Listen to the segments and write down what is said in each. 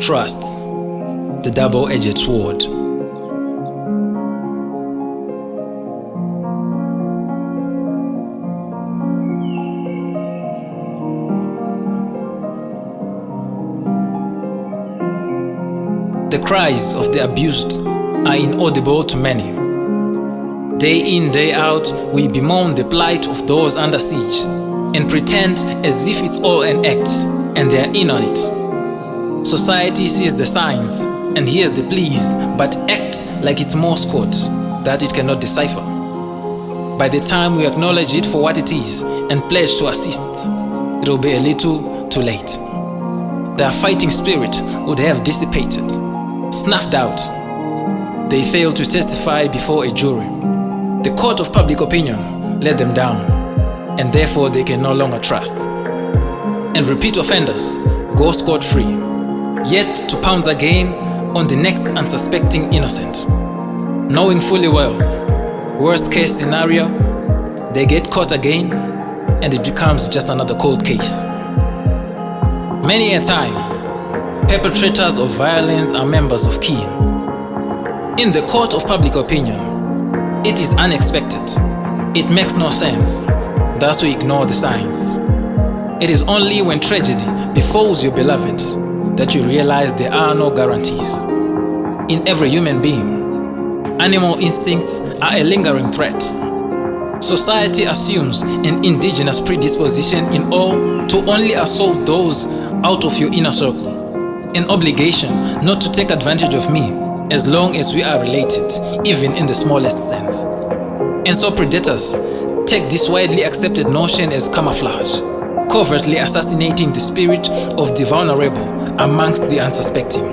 Trust, the double-edged sword. The cries of the abused are inaudible to many. Day in, day out, we bemoan the plight of those under siege and pretend as if it's all an act and they are in on it. Society sees the signs and hears the pleas, but acts like it's Morse code that it cannot decipher. By the time we acknowledge it for what it is and pledge to assist, it will be a little too late. Their fighting spirit would have dissipated, snuffed out. They failed to testify before a jury. The court of public opinion let them down, and therefore they can no longer trust. And repeat offenders go scot-free, yet to pounce again on the next unsuspecting innocent, knowing fully well, worst case scenario, they get caught again and it becomes just another cold case. Many a time, perpetrators of violence are members of kin. In the court of public opinion, it is unexpected. It makes no sense. Thus we ignore the signs. It is only when tragedy befalls your beloved that you realize there are no guarantees. In every human being, animal instincts are a lingering threat. Society assumes an indigenous predisposition in all to only assault those out of your inner circle, an obligation not to take advantage of me as long as we are related, even in the smallest sense. And so predators take this widely accepted notion as camouflage, covertly assassinating the spirit of the vulnerable amongst the unsuspecting.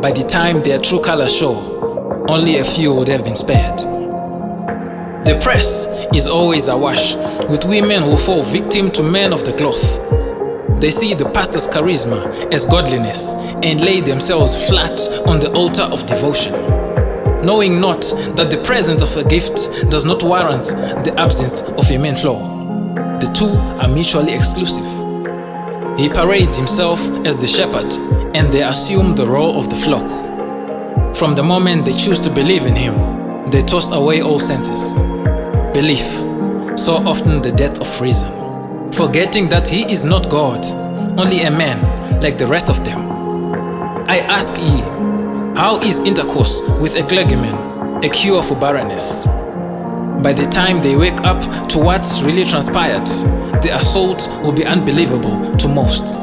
By the time their true colors show, only a few would have been spared. The press is always awash with women who fall victim to men of the cloth. They see the pastor's charisma as godliness and lay themselves flat on the altar of devotion, knowing not that the presence of a gift does not warrant the absence of a main flow. The two are mutually exclusive. He parades himself as the shepherd, and they assume the role of the flock. From the moment they choose to believe in him, they toss away all senses. Belief, so often the death of reason, forgetting that he is not God, only a man like the rest of them. I ask ye, how is intercourse with a clergyman a cure for barrenness? By the time they wake up to what's really transpired, the assault will be unbelievable to most.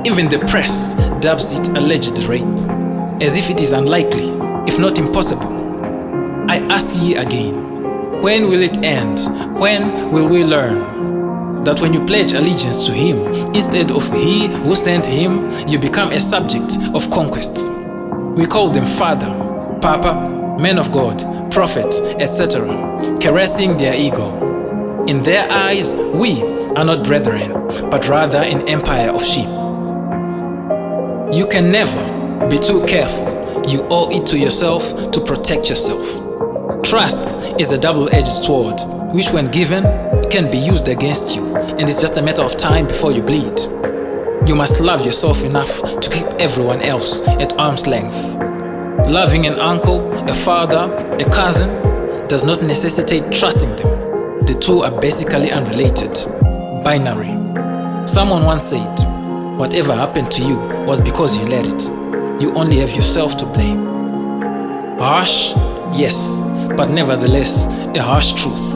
Even the press dubs it alleged rape, as if it is unlikely, if not impossible. I ask ye again, when will it end? When will we learn that when you pledge allegiance to him, instead of he who sent him, you become a subject of conquest? We call them Father, Papa, Man of God, Prophet, etc., caressing their ego. In their eyes, we are not brethren, but rather an empire of sheep. You can never be too careful. You owe it to yourself to protect yourself. Trust is a double-edged sword, which when given, can be used against you, and it's just a matter of time before you bleed. You must love yourself enough to keep everyone else at arm's length. Loving an uncle, a father, a cousin does not necessitate trusting them. The two are basically unrelated, binary. Someone once said, whatever happened to you was because you let it. You only have yourself to blame. Harsh? Yes, but nevertheless, a harsh truth.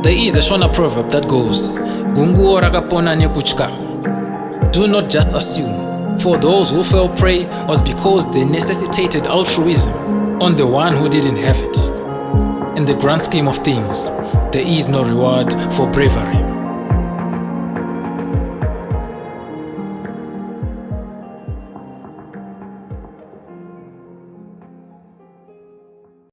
There is a Shona proverb that goes, Gungu rakapona nyekuchka. Do not just assume, for those who fell prey was because they necessitated altruism on the one who didn't have it. In the grand scheme of things, there is no reward for bravery.